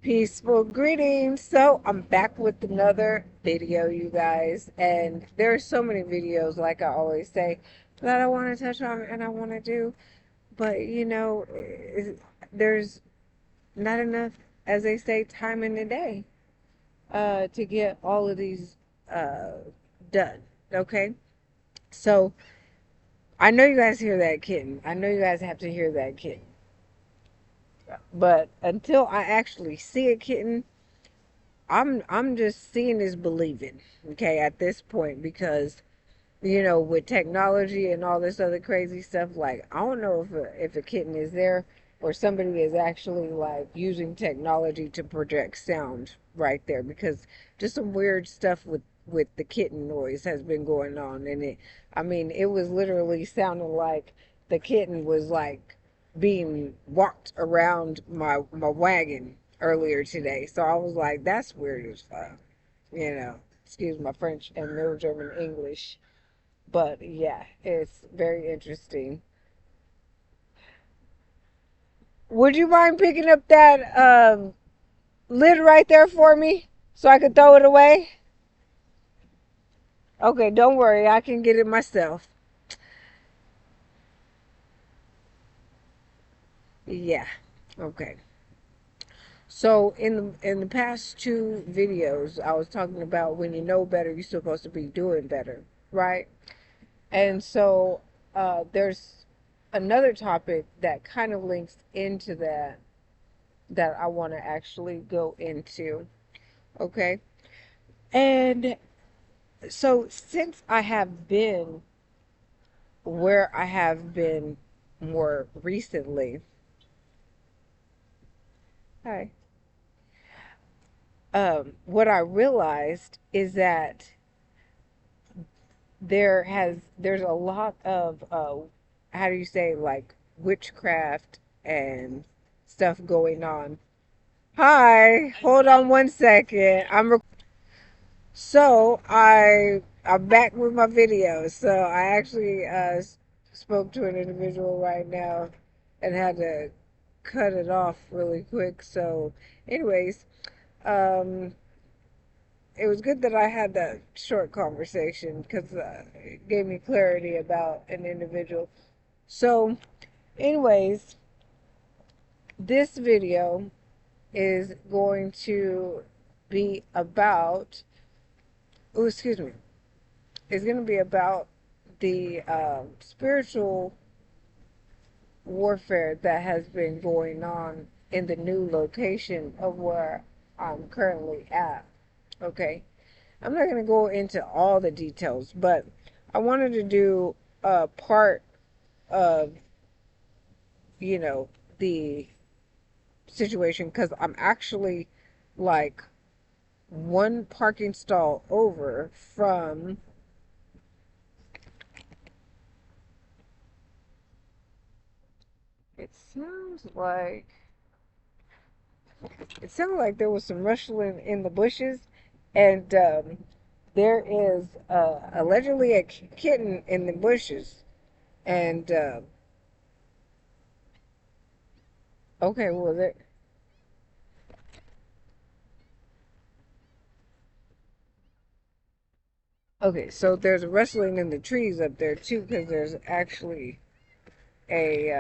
Peaceful greetings. So I'm back with another video, you guys, and there are so many videos, like I always say, that I want to touch on and I want to do, but there's not enough, as they say, time in the day, to get all of these uh done. Okay, so I know you guys hear that kitten. I know you guys have to hear that kitten, but until I actually see a kitten. I'm just seeing is believing, okay, at this point, because with technology and all this other crazy stuff, like I don't know if a kitten is there or somebody is actually like using technology to project sound right there, because just some weird stuff with the kitten noise has been going on, and I mean, it was literally sounding like the kitten was like being walked around my wagon earlier today. So I was like, that's weird as fuck. Excuse my French and Middle German English. But yeah, it's very interesting. Would you mind picking up that lid right there for me so I could throw it away? Okay, don't worry, I can get it myself. Yeah. Okay. So in the past two videos, I was talking about when you know better, you're supposed to be doing better, right? And so there's another topic that kind of links into that I want to actually go into. Okay. And so since I have been where I have been more recently, hi, what I realized is that there's a lot of how do you say, like, witchcraft and stuff going on. Hi, hold on one second. I'm back with my video. So I actually spoke to an individual right now and had to cut it off really quick. So, anyways, um, it was good that I had that short conversation because it gave me clarity about an individual. So, anyways, this video is going to be about. Oh, excuse me. It's going to be about the spiritual warfare that has been going on in the new location of where I'm currently at. Okay. I'm not going to go into all the details, but I wanted to do a part of, you know, the situation because I'm actually like one parking stall over from, it sounds like it sounded like there was some rustling in the bushes, and there is allegedly a kitten in the bushes. And okay, well, so there's a rustling in the trees up there too, because there's actually a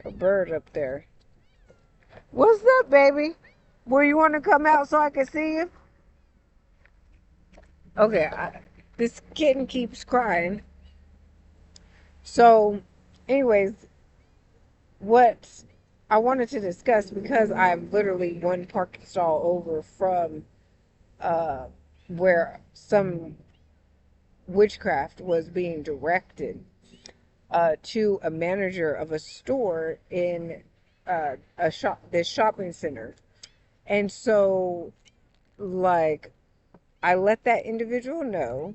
a bird up there. What's up, baby? Where you want to come out so I can see you? Okay, this kitten keeps crying. So, anyways, what I wanted to discuss, because I'm literally one parking stall over from uh, where some witchcraft was being directed to a manager of a store in this shopping center. And so, like, I let that individual know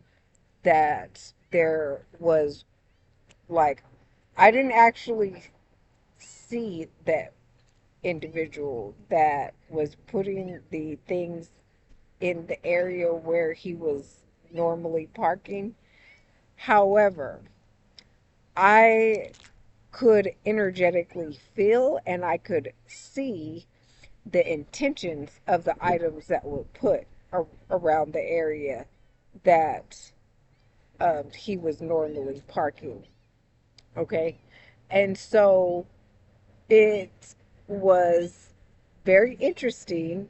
that there was, like, I didn't actually see that individual that was putting the things in the area where he was normally parking. However, I could energetically feel and I could see the intentions of the items that were put around the area that he was normally parking. Okay. And so it was very interesting.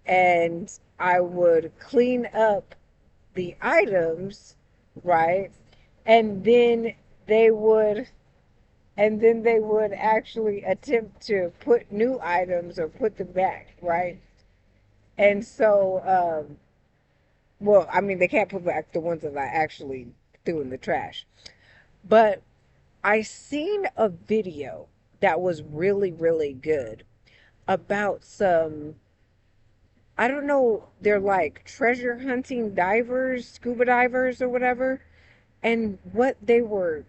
And I would clean up the items, right? And then they would they would actually attempt to put new items or put them back, right? And so, well, I mean, they can't put back the ones that I actually threw in the trash. But I seen a video that was really, really good about some, I don't know, they're like treasure hunting divers, scuba divers or whatever. And what they were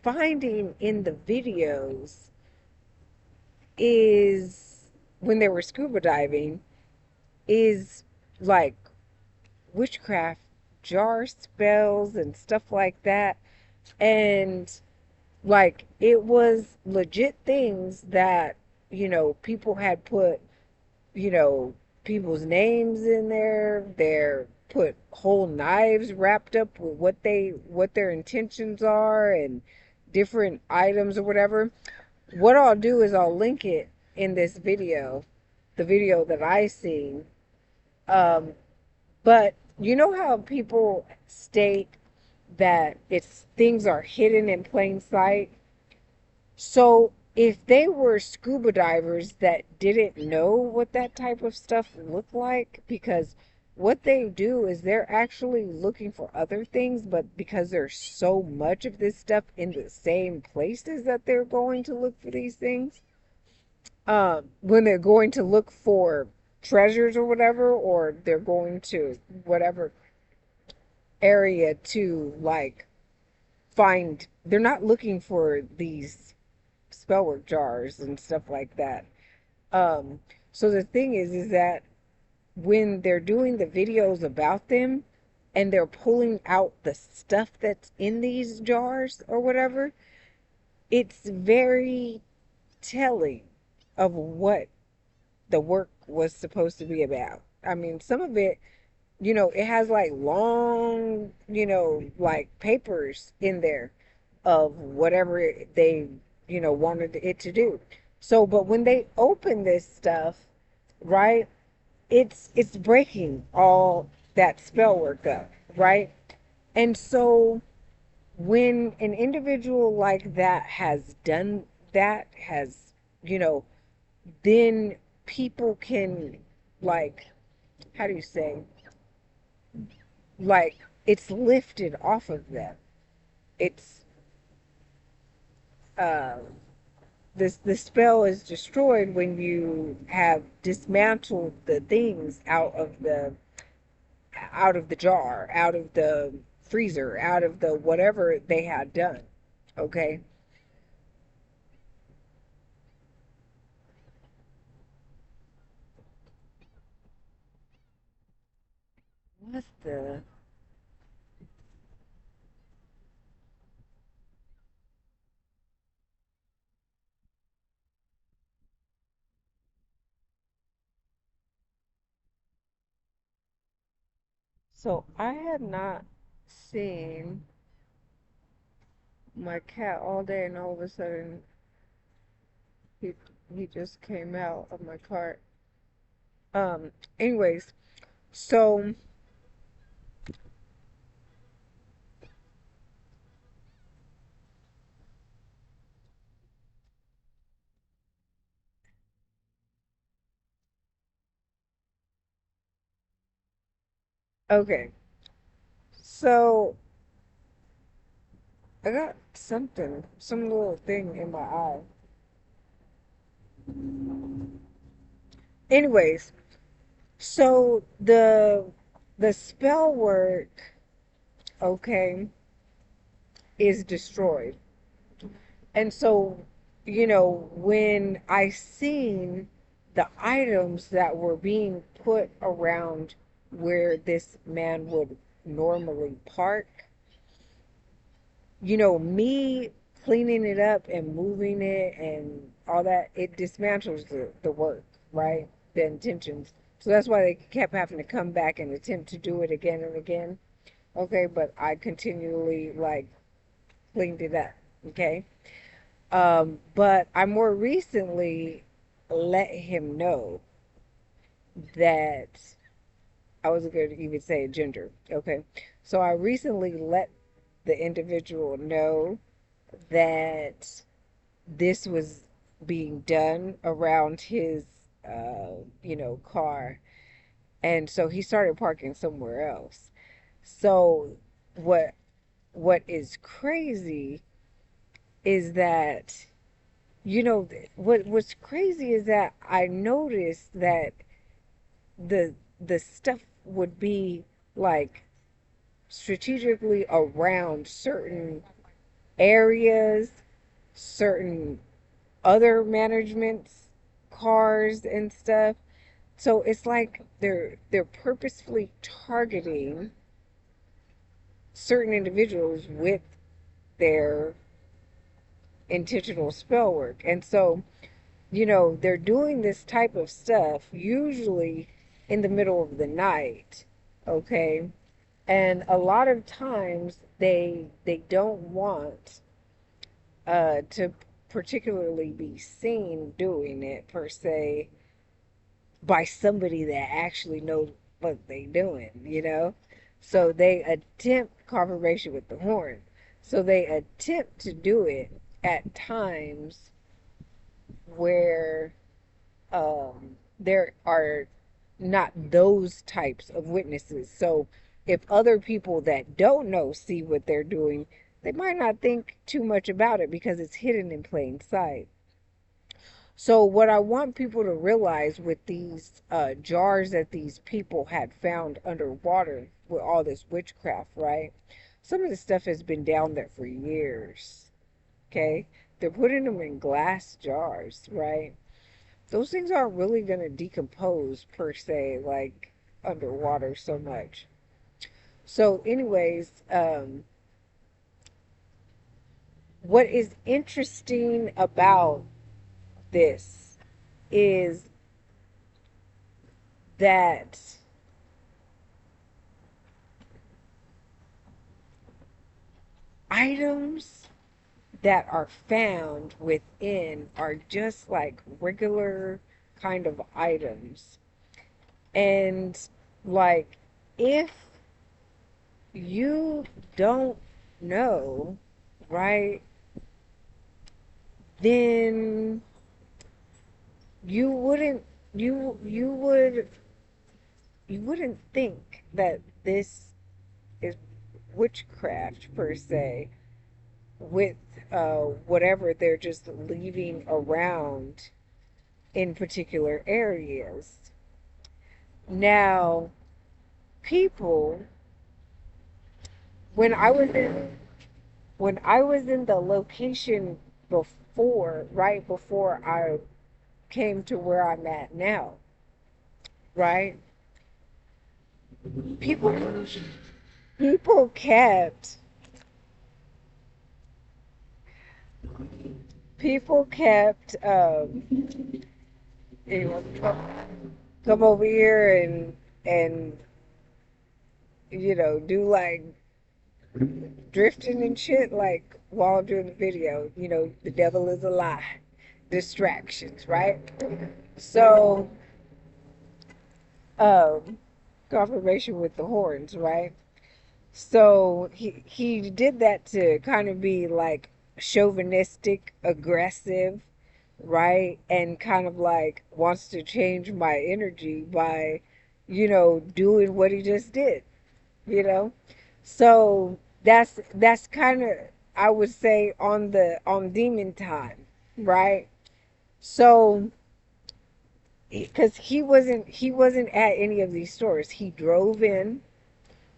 finding in the videos is when they were scuba diving is like witchcraft jar spells and stuff like that. And like it was legit things that, people had put, you know, people's names in there. They're put whole knives wrapped up with what their intentions are and different items or whatever. What I'll do is I'll link it in this video, the video that I seen. Um, but you know how people state that it's things are hidden in plain sight? So if they were scuba divers that didn't know what that type of stuff looked like, because what they do is they're actually looking for other things, but because there's so much of this stuff in the same places that they're going to look for these things, when they're going to look for treasures or whatever, or they're going to whatever area to like find, they're not looking for these spellwork jars and stuff like that. Um, so the thing is that when they're doing the videos about them and they're pulling out the stuff that's in these jars or whatever, it's very telling of what the work was supposed to be about. I mean, some of it, it has like long, like papers in there of whatever they, wanted it to do. So, but when they open this stuff, right, it's breaking all that spell work up, right? And so when an individual like that has done that, you know, then people can, like, how do you say, like, it's lifted off of them. It's uh this the spell is destroyed when you have dismantled the things out of the jar, out of the freezer, out of the whatever they had done. Okay. What the? So I had not seen my cat all day, and all of a sudden he he just came out of my cart. Anyways, so okay, so I got something, some little thing in my eye. Anyways, so the spell work, okay, is destroyed. And so, when I seen the items that were being put around where this man would normally park, me cleaning it up and moving it and all that, it dismantles the work, right? The intentions. So that's why they kept having to come back and attempt to do it again and again. Okay, but I continually like cleaned it up. Okay. But I more recently let him know that I wasn't going to even say gender. Okay. So I recently let the individual know that this was being done around his, car. And so he started parking somewhere else. So what what is crazy is that, what's crazy is that I noticed that the stuff would be like strategically around certain areas, certain other managements, cars and stuff. So it's like they're purposefully targeting certain individuals with their intentional spell work. And so, they're doing this type of stuff usually in the middle of the night, okay? And a lot of times they don't want to particularly be seen doing it per se by somebody that actually knows what they're doing. So they attempt confirmation with the horn. So they attempt to do it at times where there are not those types of witnesses. So if other people that don't know see what they're doing, they might not think too much about it because it's hidden in plain sight. So what I want people to realize with these jars that these people had found underwater with all this witchcraft, right? Some of the stuff has been down there for years. Okay? They're putting them in glass jars, right? Those things aren't really going to decompose per se, like underwater so much. So, anyways, what is interesting about this is that items that are found within are just like regular kind of items. And like, if you don't know, right, then you wouldn't you wouldn't think that this is witchcraft per se with whatever they're just leaving around in particular areas. Now, people, when I was in the location before, right before I came to where I'm at now, right? People people kept people kept come over here and do like drifting and shit like while I'm doing the video. The devil is a lie. Distractions, right? So, um, confirmation with the horns, right? So he did that to kind of be like chauvinistic, aggressive, right? And kind of like wants to change my energy by, doing what he just did, you know? So that's kind of, I would say, on demon time, right? So because he wasn't at any of these stores. He drove in,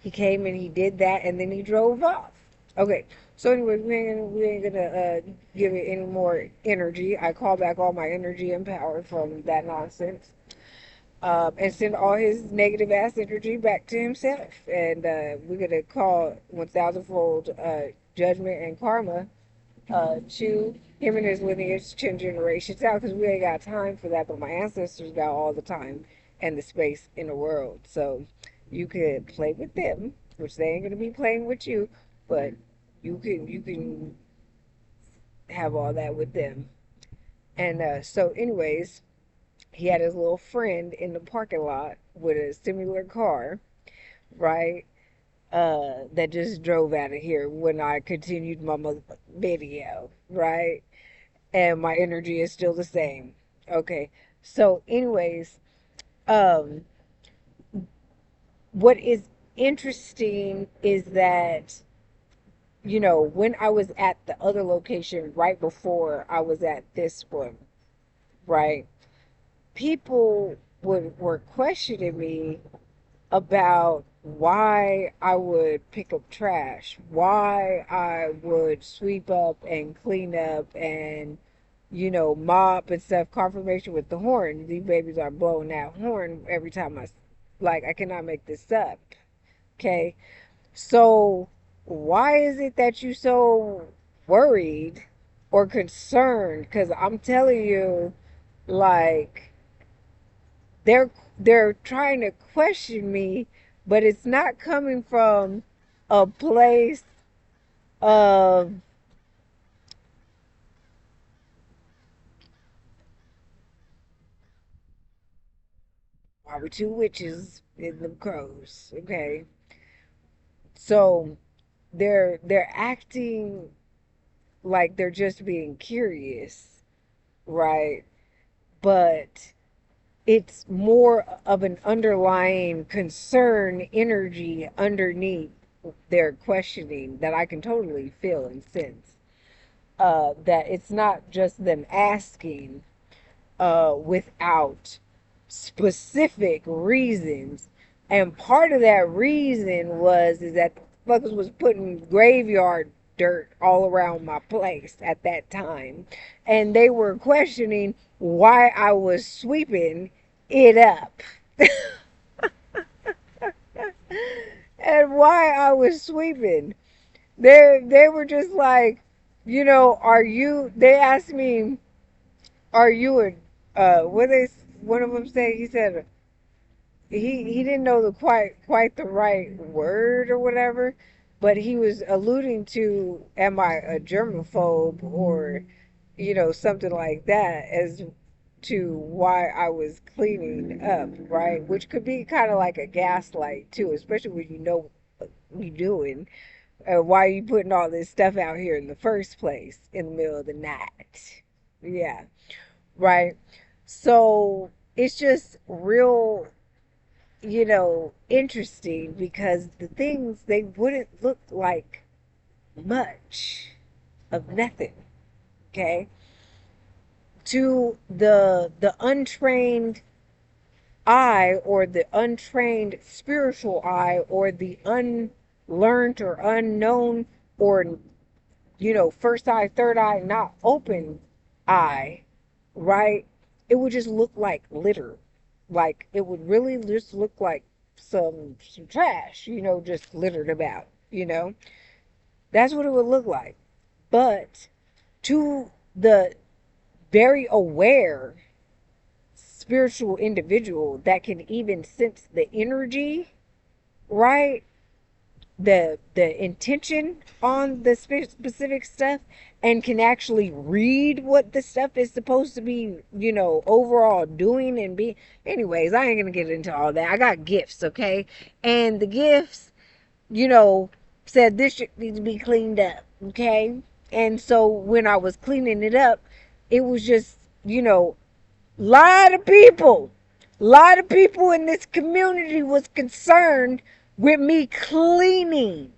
he came and he did that, and then he drove off. Okay, so anyway, we ain't gonna give it any more energy. I call back all my energy and power from that nonsense, and send all his negative ass energy back to himself. And we're gonna call 1,000-fold judgment and karma Two, him and his lineage 10 generations out, because we ain't got time for that, but my ancestors got all the time and the space in the world. So you could play with them, which they ain't gonna be playing with you, but you can have all that with them. And so anyways, he had his little friend in the parking lot with a similar car, right? That just drove out of here when I continued my video, right? And my energy is still the same. Okay. So, anyways, um, what is interesting is that, when I was at the other location right before I was at this one, right? People were questioning me about why I would pick up trash, why I would sweep up and clean up and, mop and stuff. Confirmation with the horn. These babies are blowing that horn every time I cannot make this up. Okay. So why is it that you so worried or concerned? Because I'm telling you, like, they're they're trying to question me, but it's not coming from a place of why we two witches in the crows. Okay, so they're acting like they're just being curious, right? But it's more of an underlying concern energy underneath their questioning that I can totally feel and sense. That it's not just them asking without specific reasons. And part of that reason is that the fuckers was putting graveyard dirt all around my place at that time. And they were questioning why I was sweeping it up. And why I was sweeping. They were just like, are you, they asked me, are you a, what they, one of them said, he said, he didn't know the quite the right word or whatever, but he was alluding to, am I a germaphobe or, something like that, as to why I was cleaning up, right? Which could be kind of like a gaslight too, especially when you know what you're doing. Why are you putting all this stuff out here in the first place in the middle of the night? Yeah, right. So it's just real, interesting because the things, they wouldn't look like much of nothing, okay? To the untrained eye or the untrained spiritual eye or the unlearned or unknown or first eye, third eye, not open eye, right? It would just look like litter. Like it would really just look like some trash, just littered about. That's what it would look like. But to the very aware spiritual individual that can even sense the energy, right? The intention on the specific stuff and can actually read what the stuff is supposed to be, overall doing and be. Anyways, I ain't gonna get into all that. I got gifts, okay? And the gifts, you know said this shit needs to be cleaned up, okay? And so when I was cleaning it up, it was just, lot of people lot of people in this community was concerned with me cleaning.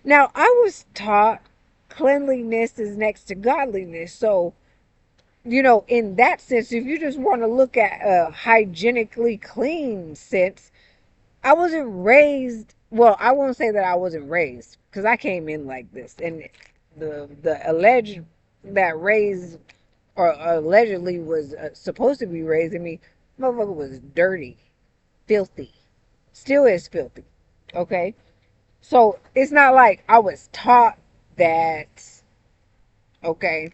Now, I was taught cleanliness is next to godliness. So, in that sense, if you just want to look at a hygienically clean sense, I wasn't raised. Well, I won't say that I wasn't raised because I came in like this. And the alleged that raised or allegedly was supposed to be raising me, motherfucker was dirty, filthy, still is filthy. Okay? So it's not like I was taught that Okay.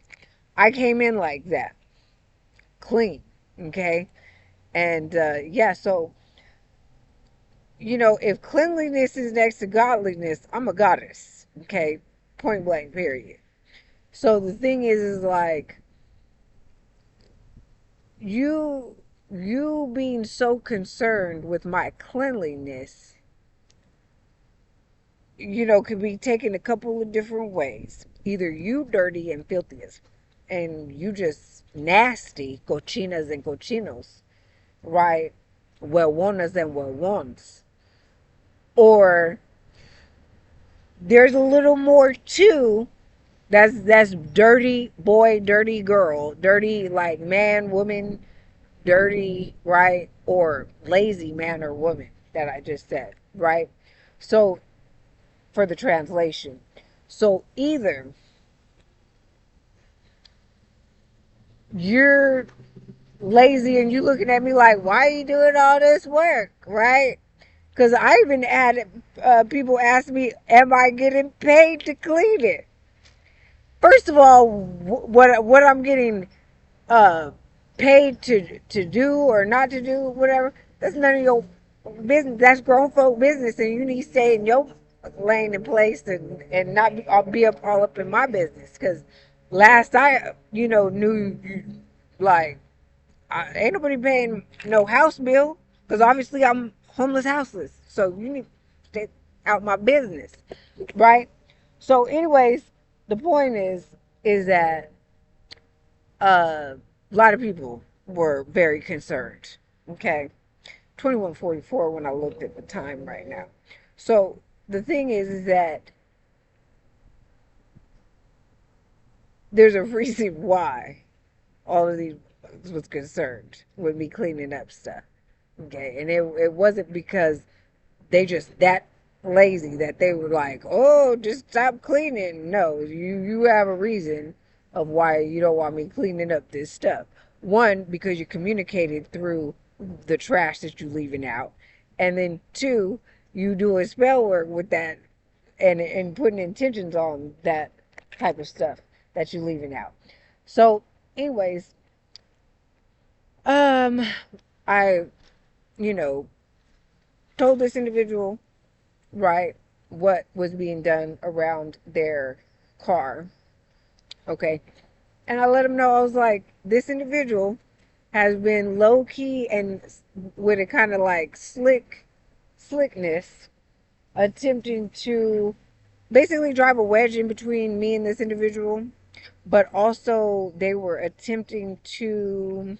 I came in like that. Clean. Okay. And yeah, so if cleanliness is next to godliness, I'm a goddess. Okay. Point blank, period. So the thing is like you being so concerned with my cleanliness, could be taken a couple of different ways. Either you dirty and filthy and you just nasty, cochinas and cochinos, right? Huevonas and huevones. Or there's a little more too. That's dirty boy, dirty girl, dirty like man, woman, dirty, right? Or lazy man or woman that I just said, right? So for the translation. So either you're lazy and you looking at me like, why are you doing all this work, right? Because I even had people ask me, am I getting paid to clean it? First of all, what I'm getting uh, paid to do or not to do, whatever, that's none of your business. That's grown folk business, and you need to stay in your lane and place and not be up all up in my business. Because last I knew like ain't nobody paying no house bill because obviously I'm homeless houseless. So you need to stay out my business, right? So, anyways, the point is that a lot of people were very concerned. Okay, 21:44 when I looked at the time right now. So the thing is that there's a reason why all of these was concerned with me cleaning up stuff. Okay, and it wasn't because they just that lazy that they were like, oh, just stop cleaning. No, you have a reason of why you don't want me cleaning up this stuff. One, because you communicated through the trash that you leaving out, and then two, you doing spell work with that and putting intentions on that type of stuff that you leaving out. So, anyways, I you know told this individual, right, what was being done around their car. Okay. And I let him know, I was like, this individual has been low key and with a kind of like slickness attempting to basically drive a wedge in between me and this individual. But also they were attempting to,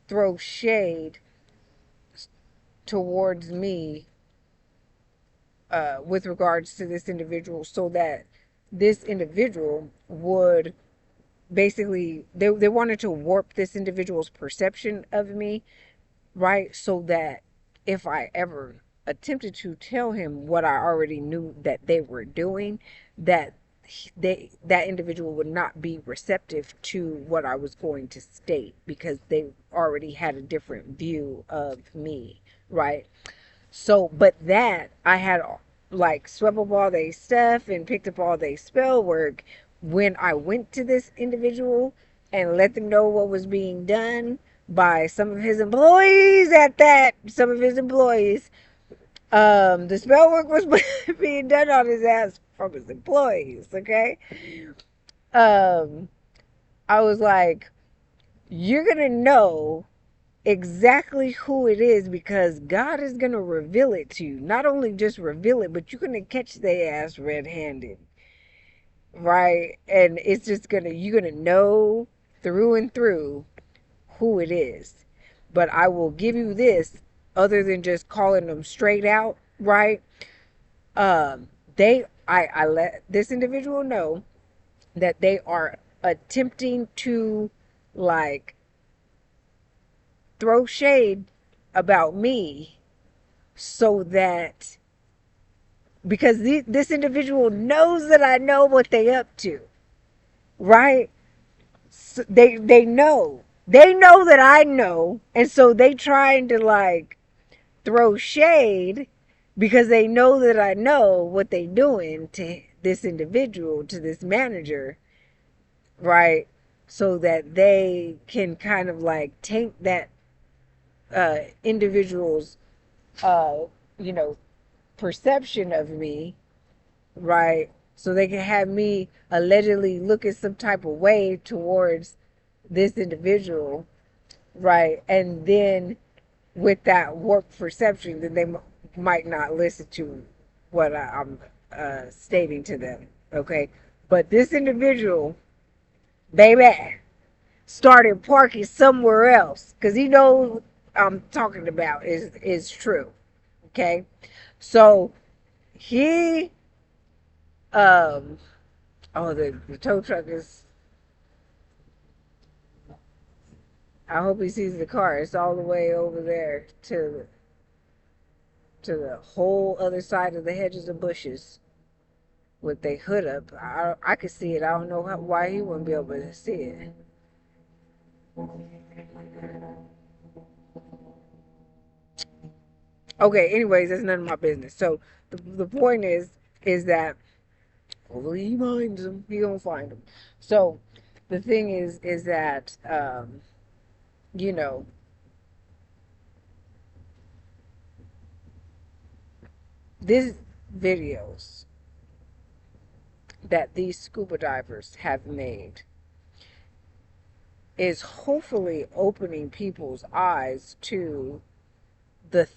throw shade towards me with regards to this individual so that this individual would basically they wanted to warp this individual's perception of me, right? So that if I ever attempted to tell him what I already knew that they were doing, that that individual would not be receptive to what I was going to state because they already had a different view of me, right? So, but that I had like swept up all their stuff and picked up all their spell work when I went to this individual and let them know what was being done by some of his employees at that. Some of his employees. The spell work was being done on his ass from his employees, okay? Um, I was like, you're gonna know exactly who it is because God is going to reveal it to you. Not only just reveal it, but you're going to catch their ass red-handed. Right? And it's just you're going to know through and through who it is. But I will give you this other than just calling them straight out, right? I let this individual know that they are attempting to like throw shade about me so that because this individual knows that I know what they up to, right? So they know that I know, and so they trying to like throw shade because they know that I know what they doing to this individual to this manager, right? So that they can kind of like taint that individual's, uh, you know, perception of me, right? So they can have me allegedly look at some type of way towards this individual, right? And then with that warped perception, then they might not listen to what I'm stating to them, okay? But this individual, baby, started parking somewhere else because he knows I'm talking about is true, okay? So he, um, oh, the tow truck is, I hope he sees the car. It's all the way over there to the whole other side of the hedges and bushes with their hood up. I could see it. I don't know why he wouldn't be able to see it. Okay, anyways, that's none of my business. So the point is that hopefully he finds him. He gonna find him. So the thing is that you know, these videos that these scuba divers have made is hopefully opening people's eyes to the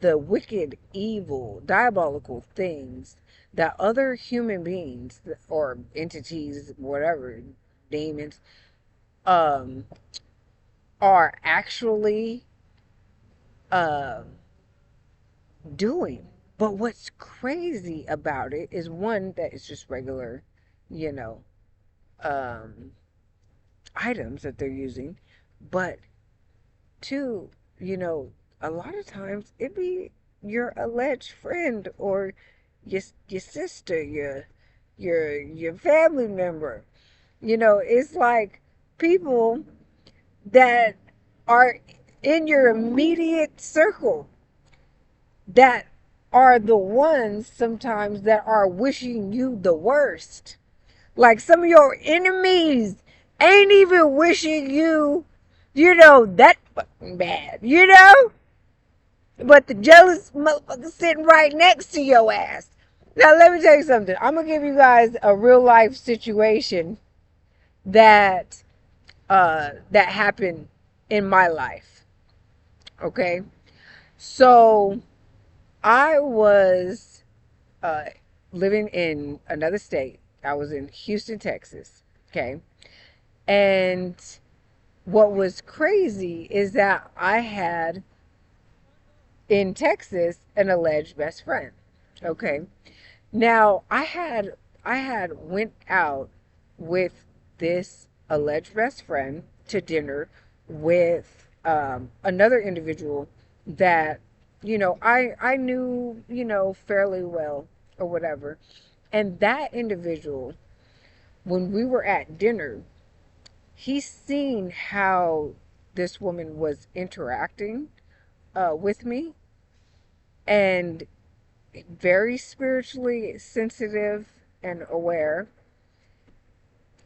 the wicked, evil, diabolical things that other human beings or entities, whatever, demons, um, are actually uh, doing. But what's crazy about it is one, that it's just regular, you know, um, items that they're using, but two, you know, a lot of times it be your alleged friend or your sister, your family member. You know, it's like people that are in your immediate circle that are the ones sometimes that are wishing you the worst. Like some of your enemies ain't even wishing you, you know, that fucking bad, you know? But the jealous motherfucker sitting right next to your ass. Now let me tell you something. I'm gonna give you guys a real life situation that that happened in my life. Okay? So I was uh living in another state. I was in Houston, Texas. Okay? And what was crazy is that I had in Texas an alleged best friend. Okay. Now I had went out with this alleged best friend to dinner with another individual that, you know, I knew, you know, fairly well or whatever. And that individual, when we were at dinner, he seen how this woman was interacting with me, and very spiritually sensitive and aware,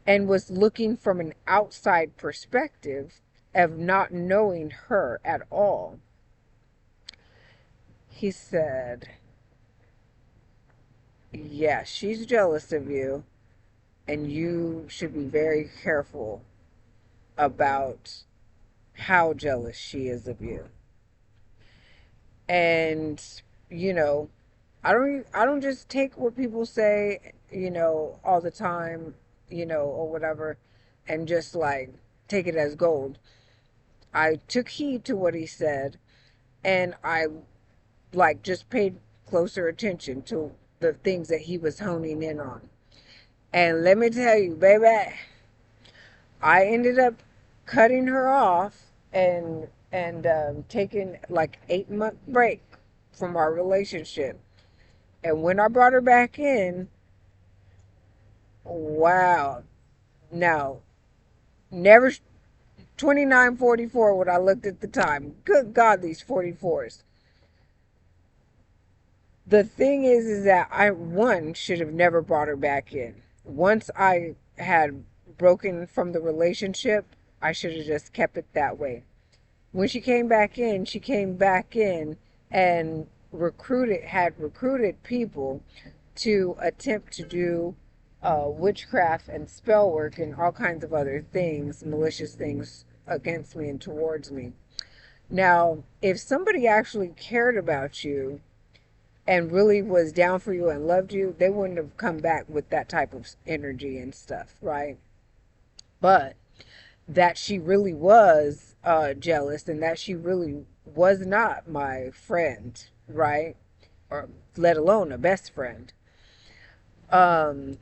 and was looking from an outside perspective of not knowing her at all. He said, yeah, she's jealous of you, and you should be very careful about how jealous she is of you. And, you know, I don't just take what people say, you know, all the time, you know, or whatever, and just like take it as gold. I took heed to what he said, and I like just paid closer attention to the things that he was honing in on. And let me tell you, baby, I ended up cutting her off and taking like 8 month break from our relationship. And when I brought her back in, wow. Now, never 2944 when I looked at the time. Good God, these 44s. The thing is that I, one, should have never brought her back in. Once I had broken from the relationship, I should have just kept it that way. When she came back in and had recruited people to attempt to do witchcraft and spell work and all kinds of other things, malicious things against me and towards me. Now, if somebody actually cared about you and really was down for you and loved you, they wouldn't have come back with that type of energy and stuff, right? But that she really was jealous and that she really was not my friend, right? Or let alone a best friend. Um,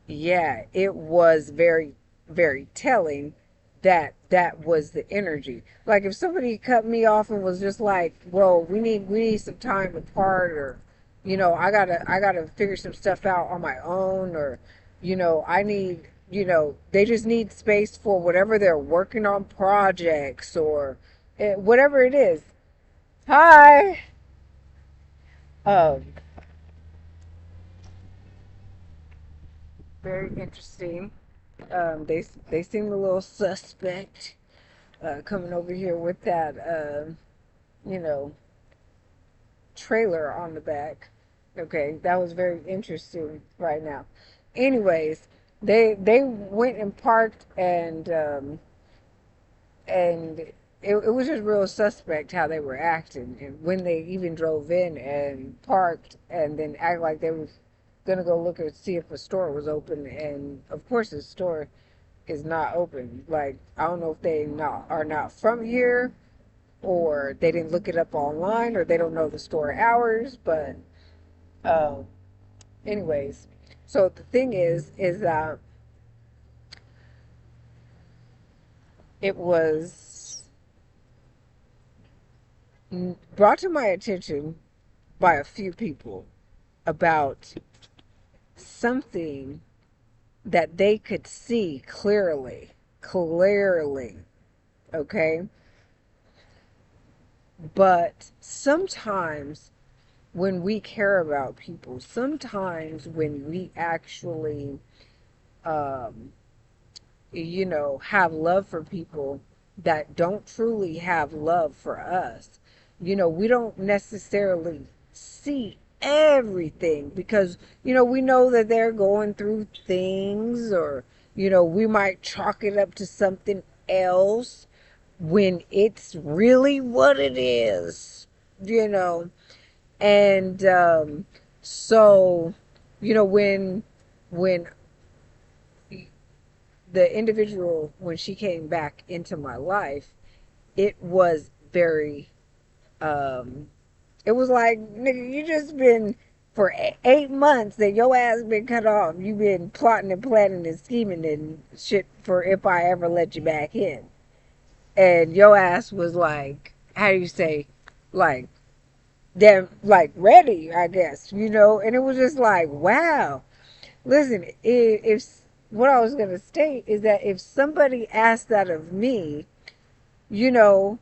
yeah, it was very, very telling that that was the energy. Like if somebody cut me off and was just like, "Well, we need some time apart," or, I gotta figure some stuff out on my own, or, I need, they just need space for whatever they're working on projects or whatever it is. Hi. Um, Very interesting. They seem a little suspect coming over here with that you know trailer on the back. Okay, that was very interesting right now. Anyways, they went and parked and it was just real suspect how they were acting, and when they even drove in and parked and then act like they was gonna go look and see if a store was open, and of course the store is not open. Like, I don't know if they not are not from here, or they didn't look it up online, or they don't know the store hours. But um, anyways, so the thing is that it was brought to my attention by a few people about something that they could see clearly, okay? But sometimes when we care about people, sometimes when we actually, um, have love for people that don't truly have love for us, we don't necessarily see everything because, we know that they're going through things, or, we might chalk it up to something else when it's really what it is, you know. And so, when the individual, when she came back into my life, it was very, um, it was like, nigga, you just been for 8 months that your ass been cut off. You been plotting and planning and scheming and shit for if I ever let you back in. And your ass was like, how do you say, like, damn, like ready, I guess, and it was just like, wow. Listen, if what I was gonna state is that if somebody asked that of me, you know,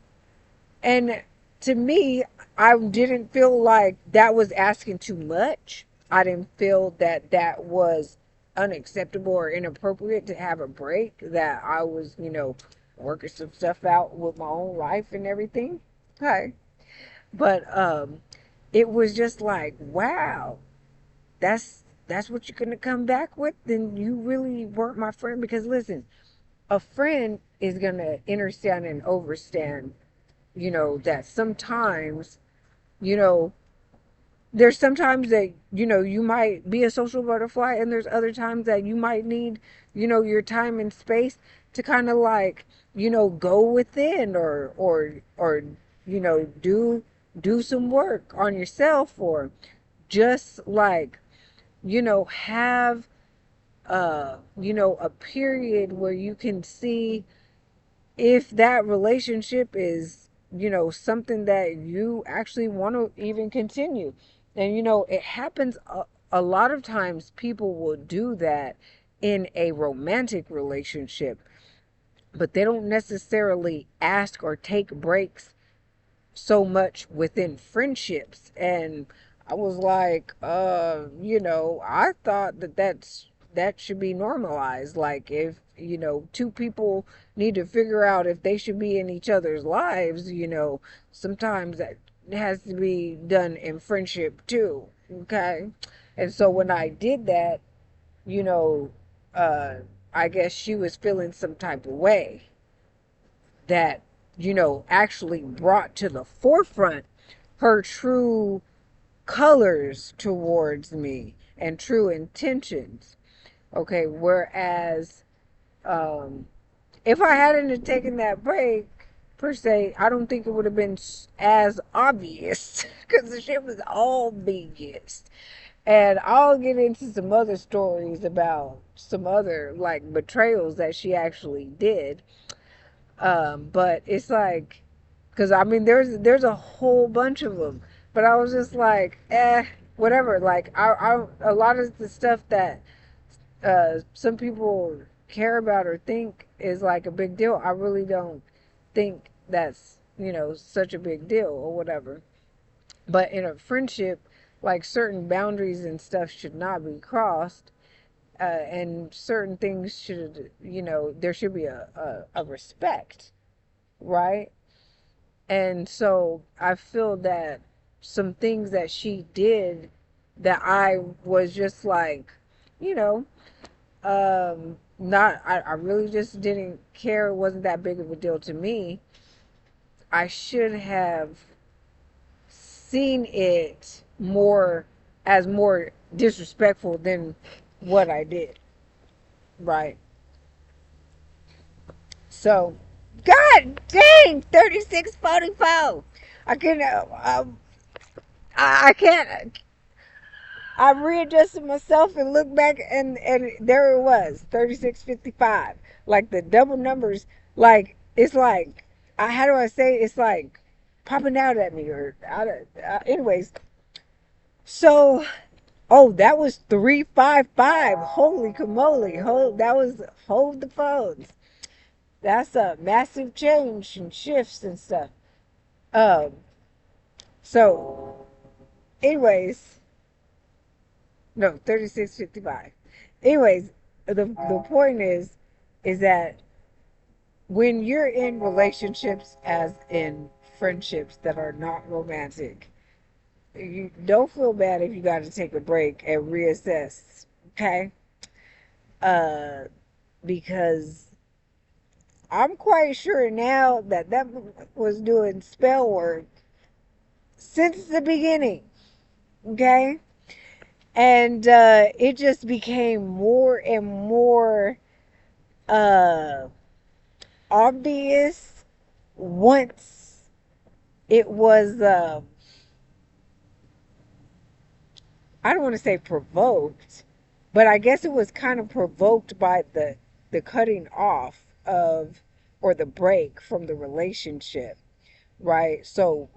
and to me, I didn't feel like that was asking too much. I didn't feel that that was unacceptable or inappropriate to have a break, that I was, working some stuff out with my own life and everything. Hi. But it was just like, wow, that's what you're gonna come back with? Then you really weren't my friend. Because listen, a friend is gonna understand and overstand, that sometimes, you know, there's sometimes that, you might be a social butterfly, and there's other times that you might need, your time and space to kind of like, go within, or do some work on yourself, or just like, have a period where you can see if that relationship is, something that you actually want to even continue. And, it happens a lot of times. People will do that in a romantic relationship, but they don't necessarily ask or take breaks so much within friendships. And I was like, I thought that should be normalized. Like, if, two people need to figure out if they should be in each other's lives, sometimes that has to be done in friendship too. Okay. And so when I did that, you know, uh, I guess she was feeling some type of way that, actually brought to the forefront her true colors towards me and true intentions. Okay, whereas um, if I hadn't taken that break, per se, I don't think it would have been as obvious because the shit was obvious. And I'll get into some other stories about some other like betrayals that she actually did. But it's like, because I mean, there's a whole bunch of them, but I was just like, whatever. Like, a lot of the stuff that some people care about or think is like a big deal, I really don't think that's, such a big deal or whatever. But in a friendship, like, certain boundaries and stuff should not be crossed. And certain things should, there should be a respect, right? And so I feel that some things that she did that I was just like, you know, not, I really just didn't care. It wasn't that big of a deal to me. I should have seen it more as more disrespectful than what I did, right? So, God dang, 3644. I can, I can't. I readjusted myself and looked back, and there it was, 3655. Like the double numbers, like it's like, how do I say it? It's like popping out at me, or anyways. So, oh, that was 355. Holy camole! Hold the phones. That's a massive change and shifts and stuff. Um. So, anyways. No, 3655. Anyways, the point is that when you're in relationships, as in friendships that are not romantic, you don't feel bad if you got to take a break and reassess, okay? Uh, because I'm quite sure now that was doing spell work since the beginning, okay? And it just became more and more uh, obvious once it was, I don't want to say provoked, but I guess it was kind of provoked by the cutting off of, or the break from the relationship, right? So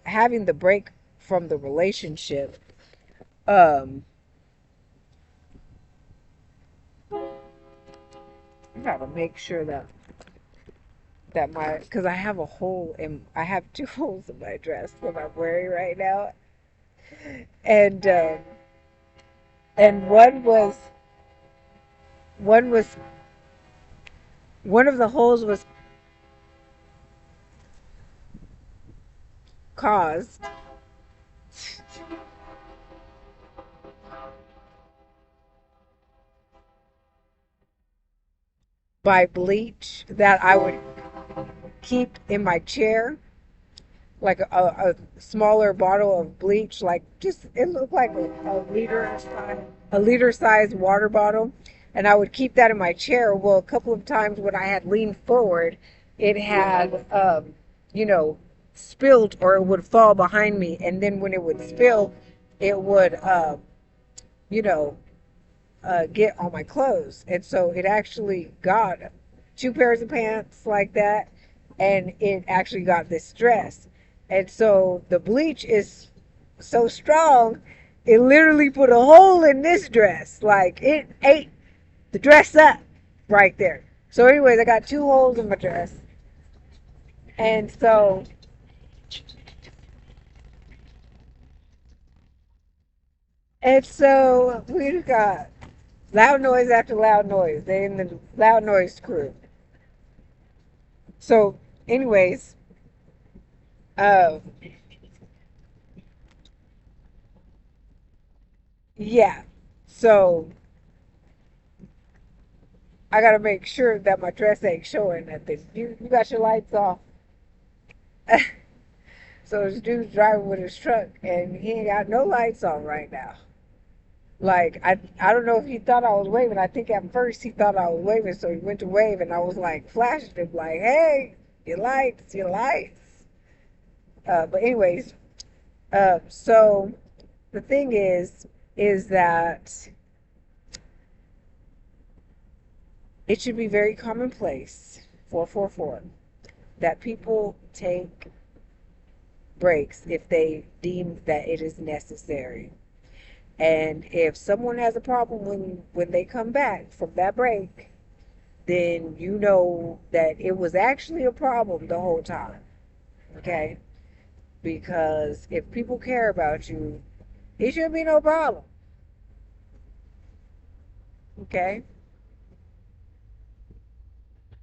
having the break from the relationship, um, I gotta make sure that because I have two holes in my dress that I'm wearing right now, and and one was one of the holes was caused by bleach that I would keep in my chair, like a smaller bottle of bleach, like just it looked like a liter size water bottle, and I would keep that in my chair. Well, a couple of times when I had leaned forward, it had you know spilled, or it would fall behind me, and then when it would spill, it would you know get on my clothes. And so it actually got two pairs of pants like that, and it actually got this dress. And so the bleach is so strong, it literally put a hole in this dress. Like, it ate the dress up right there. So anyways, I got two holes in my dress. And so And so we got loud noise after loud noise. They in the loud noise crew. So, anyways, uh, yeah. So I gotta make sure that my dress ain't showing nothing. You got your lights off. So this dude's driving with his truck and he ain't got no lights on right now. Like I don't know if he thought I was waving. I think at first he thought I was waving, so he went to wave and I was like flashing him like, hey, your lights, your lights. But anyways, so the thing is that it should be very commonplace, 444, that people take breaks if they deem that it is necessary. And if someone has a problem when they come back from that break, then you know that it was actually a problem the whole time. Okay? Because if people care about you, it should be no problem. Okay?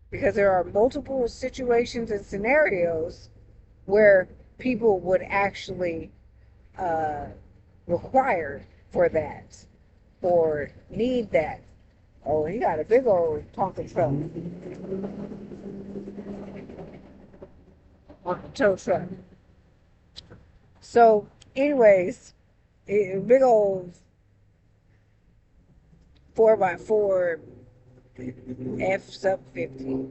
Because there are multiple situations and scenarios where people would actually uh, require for that or need that. Oh, he got a big old Tonka truck on the tow truck. So, anyways, big old 4x4 F sub 50.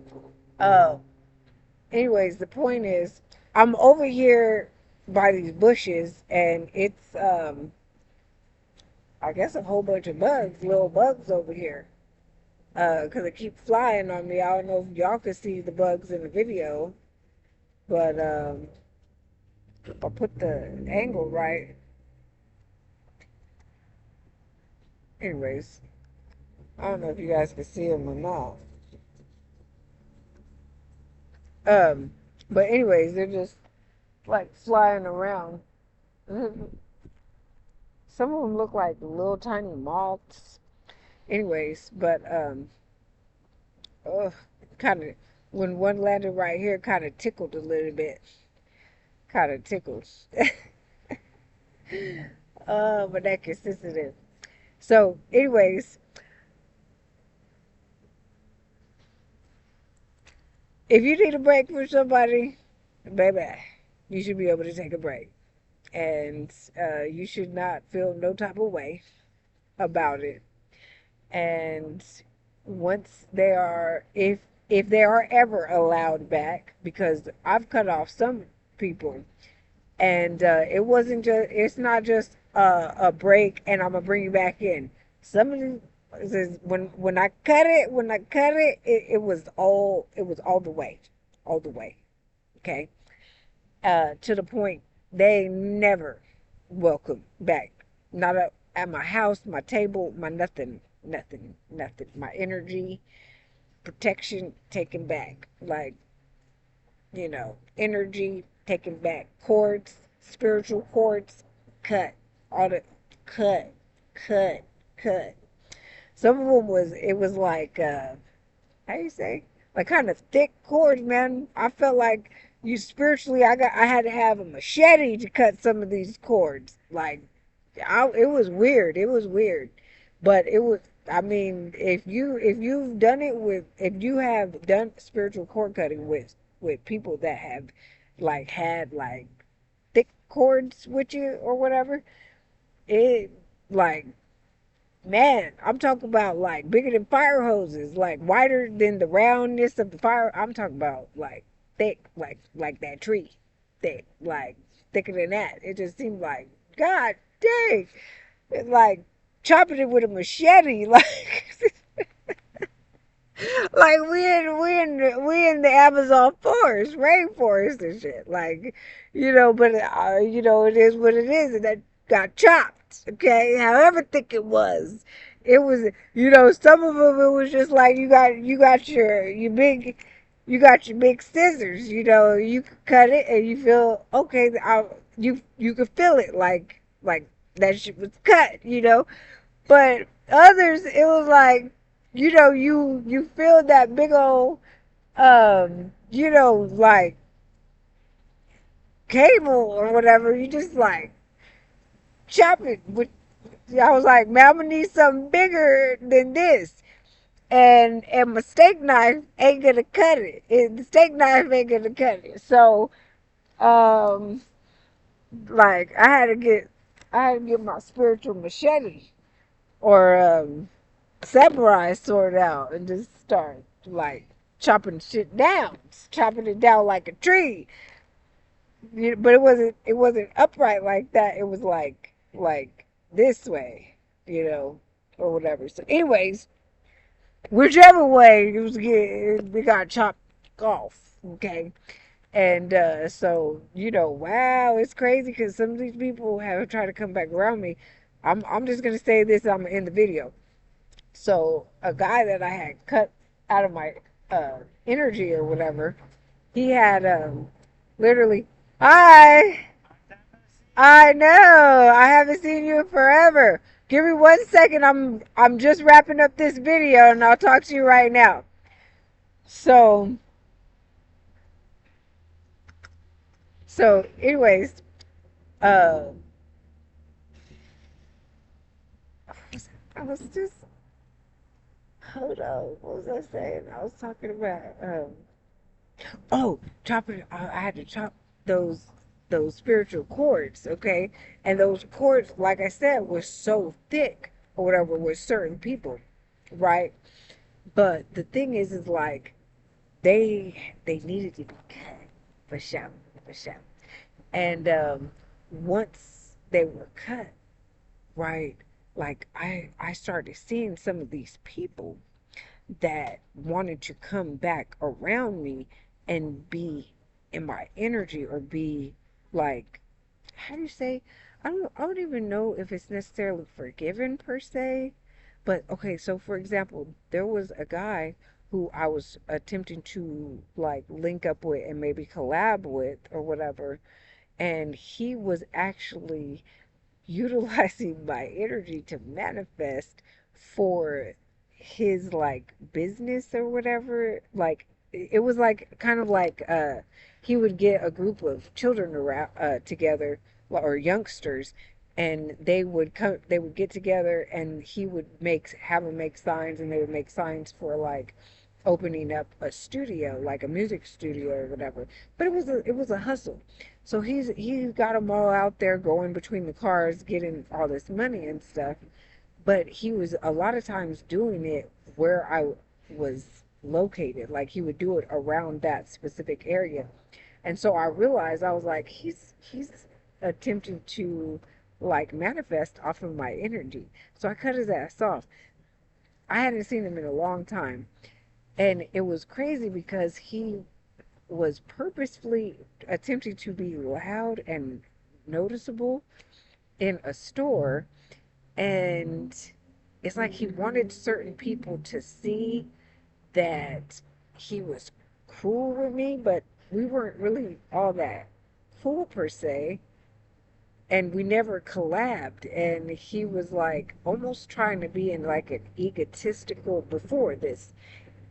Uh, anyways, the point is, I'm over here by these bushes, and it's I guess a whole bunch of bugs, little bugs over here. Because they keep flying on me. I don't know if y'all can see the bugs in the video, but if I put the angle right, anyways, I don't know if you guys can see them or not. But anyways, they're just like flying around. Some of them look like little tiny moths. Anyways, but oh, kind of when one landed right here, kind of tickled a little bit. Kind of tickles. But that consistency. So, anyways, if you need a break from somebody, baby, you should be able to take a break, and you should not feel no type of way about it. And once they are, if they are ever allowed back, because I've cut off some people, and it wasn't just, it's not just a break, and I'm gonna bring you back in. Some of them, when I cut it, it was all the way. Okay, to the point they never welcome back. Not at my house, my table, my nothing, nothing, nothing. My energy, protection taken back. Like, energy taken back. Cords, spiritual cords, cut. All the cut, cut, cut. Some of them it was like, how you say? Like kind of thick cords, man. I felt like spiritually, I had to have a machete to cut some of these cords. Like, it was weird. It was weird, but it was. I mean, if you have done spiritual cord cutting with people that have like had like thick cords with you or whatever, it like, man, I'm talking about like bigger than fire hoses, like wider than the roundness of the fire. I'm talking about like thick, like that tree, thick, like thicker than that. It just seemed like, God dang, like chopping it with a machete, like like we in the Amazon forest, rainforest and shit. Like, but it is what it is, and that got chopped. Okay, however thick it was. Some of them it was just like you got your big scissors. You could cut it and you feel okay. You could feel it like that shit was cut, But others, it was like, you feel that big old, like cable or whatever. You just like chop it with. I was like, man, I'm gonna need something bigger than this. And my steak knife ain't gonna cut it. The steak knife ain't gonna cut it. So, um, like I had to get my spiritual machete or samurai sword out and just start like chopping shit down, chopping it down like a tree. But it wasn't upright like that. It was like this way, or whatever. So, anyways, whichever way we got chopped off. Okay. And so, wow, it's crazy because some of these people have tried to come back around me. I'm just gonna say this. I'm gonna end the video. So a guy that I had cut out of my energy or whatever, he had literally. Hi, I know. I haven't seen you in forever. Give me 1 second. I'm just wrapping up this video and I'll talk to you right now. So anyways, uh I was just hold on. What was I saying? I was talking about oh, chopping. I had to chop those spiritual cords, okay? And those cords, like I said, were so thick or whatever with certain people, right? But the thing is like they needed to be cut for sure, for sure. And once they were cut, right? Like I started seeing some of these people that wanted to come back around me and be in my energy or be like, how do you say, I don't even know if it's necessarily forgiven per se, but okay, so for example, there was a guy who I was attempting to like link up with and maybe collab with or whatever, and he was actually utilizing my energy to manifest for his like business or whatever. Like it was like kind of like he would get a group of children around together, or youngsters, and they would get together and he would have them make signs, and they would make signs for like opening up a studio, like a music studio or whatever. But it was a hustle. So he's got them all out there going between the cars, getting all this money and stuff. But he was a lot of times doing it where I was located. Like he would do it around that specific area. And so I realized, I was like, he's attempting to like manifest off of my energy. So I cut his ass off. I hadn't seen him in a long time. And it was crazy because he was purposefully attempting to be loud and noticeable in a store. And it's like he wanted certain people to see that he was cool with me, but we weren't really all that cool per se. And we never collabed. And he was like almost trying to be in like an egotistical, before this,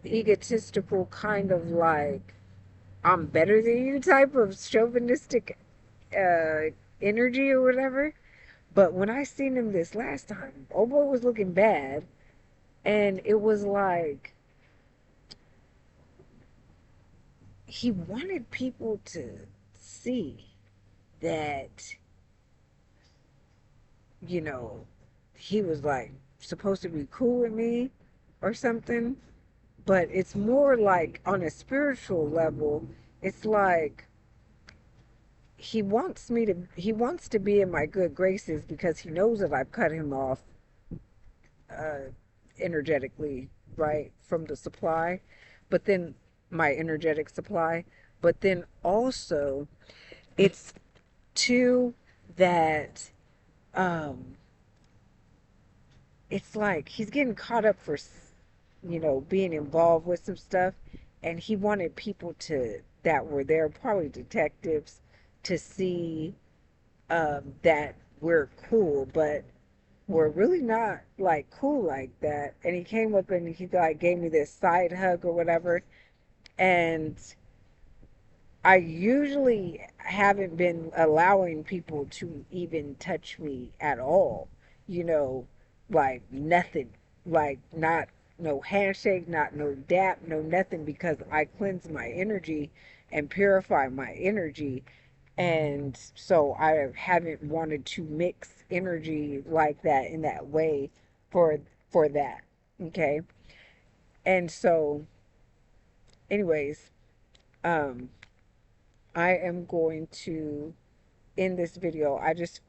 egotistical kind of like, I'm better than you type of chauvinistic uh, energy or whatever. But when I seen him this last time, old boy was looking bad, and it was like he wanted people to see that, you know, he was like supposed to be cool with me or something. But it's more like on a spiritual level, it's like he wants to be in my good graces because he knows that I've cut him off uh energetically, right, from the supply, but then my energetic supply. But then also it's too that um it's like he's getting caught up for being involved with some stuff, and he wanted people to that were there, probably detectives, to see that we're cool, but we're really not like cool like that. And he came up and he like gave me this side hug or whatever. And I usually haven't been allowing people to even touch me at all. You know, like nothing. Like not no handshake, not no dap, no nothing, because I cleanse my energy and purify my energy. And so I haven't wanted to mix energy like that in that way for that. Okay? And so anyways, um I am going to end this video. I just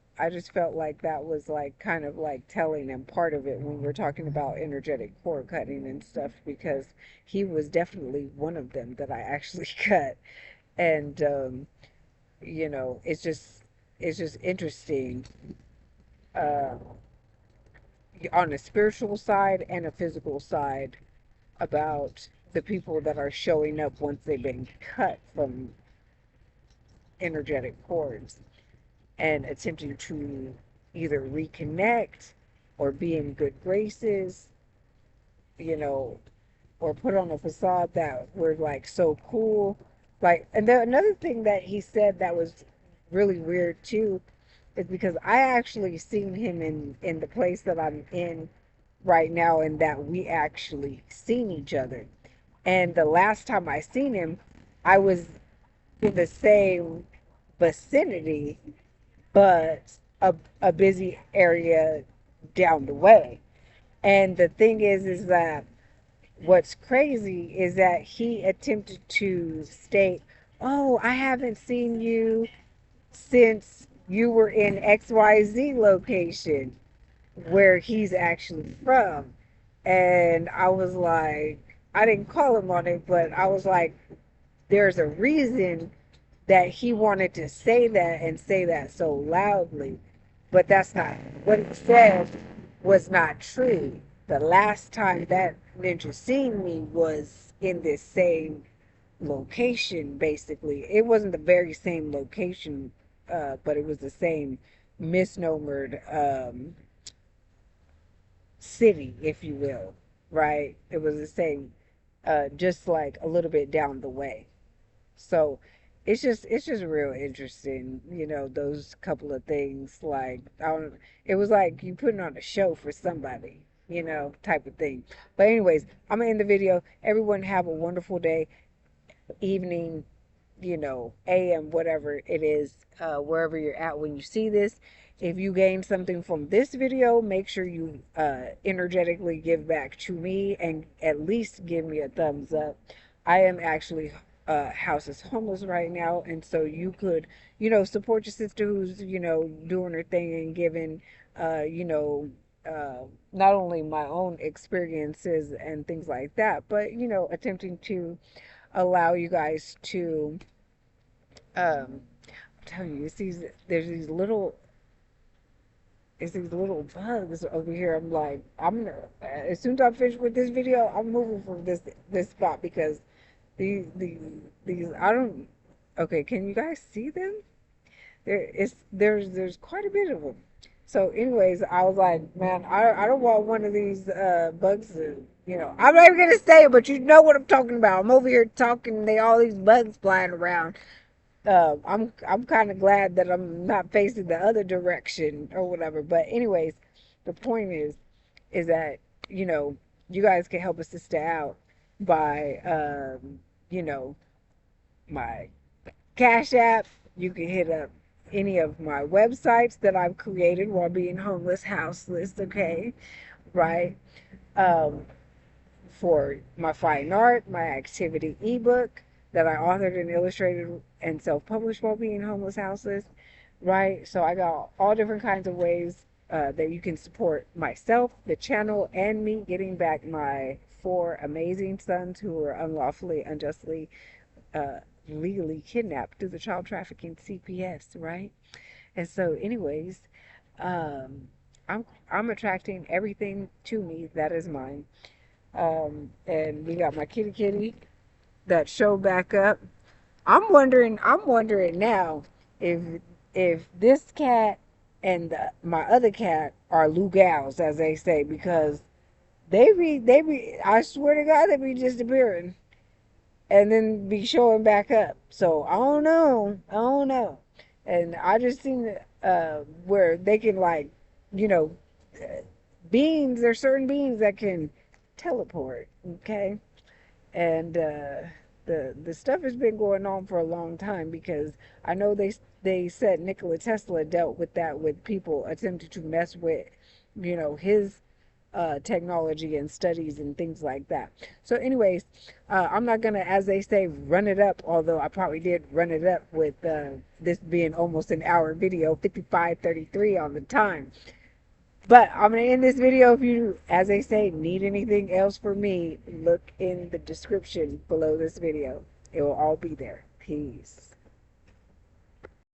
felt like that was like kind of like telling and part of it when we're talking about energetic cord cutting and stuff, because he was definitely one of them that I actually cut. And you know, it's just interesting uh on a spiritual side and a physical side about the people that are showing up once they've been cut from energetic cords and attempting to either reconnect or be in good graces, you know, or put on a facade that we're like so cool. Like, and then another thing that he said that was really weird too is because I actually seen him in the place that I'm in right now, and that we actually seen each other. And the last time I seen him, I was in the same vicinity, but a busy area down the way. And the thing is that what's crazy is that he attempted to state, "Oh, I haven't seen you since you were in XYZ location," where he's actually from. And I was like, I didn't call him on it, but I was like, there's a reason that he wanted to say that and say that so loudly. But that's not what he said, was not true. The last time that ninja seen me was in this same location, basically. It wasn't the very same location, but it was the same misnomered city, if you will, right? It was the same, just like a little bit down the way. So it's just real interesting, you know, those couple of things. Like, I don't, it was like you putting on a show for somebody, you know, type of thing. But anyways, I'm gonna end the video. Everyone have a wonderful day, evening, you know, AM, whatever it is, wherever you're at when you see this. If you gain something from this video, make sure you energetically give back to me and at least give me a thumbs up. I am actually houses homeless right now, and so you could, you know, support your sister who's, you know, doing her thing and giving, you know, not only my own experiences and things like that, but, you know, attempting to allow you guys to I'm telling you, there's these little, it's these little bugs over here. I'm like, I'm gonna, as soon as I'm finished with this video, I'm moving from this spot, because these I don't, okay, can you guys see them? There's quite a bit of them. So anyways, I was like, man, I don't want one of these bugs to, you know, I'm not even gonna say it, but you know what I'm talking about. I'm over here talking, and they all these bugs flying around. I'm kind of glad that I'm not facing the other direction or whatever. But anyways, the point is that, you know, you guys can help a sister out by you know, my Cash App. You can hit up any of my websites that I've created while being homeless, houseless. Okay, right? Um, for my fine art, my activity ebook that I authored and illustrated and self-published while being homeless, houseless, right? So I got all different kinds of ways that you can support myself, the channel, and me getting back my 4 amazing sons who were unlawfully, unjustly, legally kidnapped through the child trafficking CPS, right? And so, anyways, um, I'm attracting everything to me that is mine. And we got my kitty that showed back up. I'm wondering now if this cat and my other cat are lugals, as they say, because I swear to God, they be disappearing and then be showing back up. So I don't know. And I just seen where they can, like, you know, beings. There's certain beings that can teleport. Okay, and the stuff has been going on for a long time, because I know they said Nikola Tesla dealt with that, with people attempting to mess with, his technology and studies and things like that. So, anyways, I'm not gonna, as they say, run it up. Although I probably did run it up with this being almost an hour video, 55:33 on the time. But I'm going to end this video. If you, as they say, need anything else from me, look in the description below this video. It will all be there. Peace.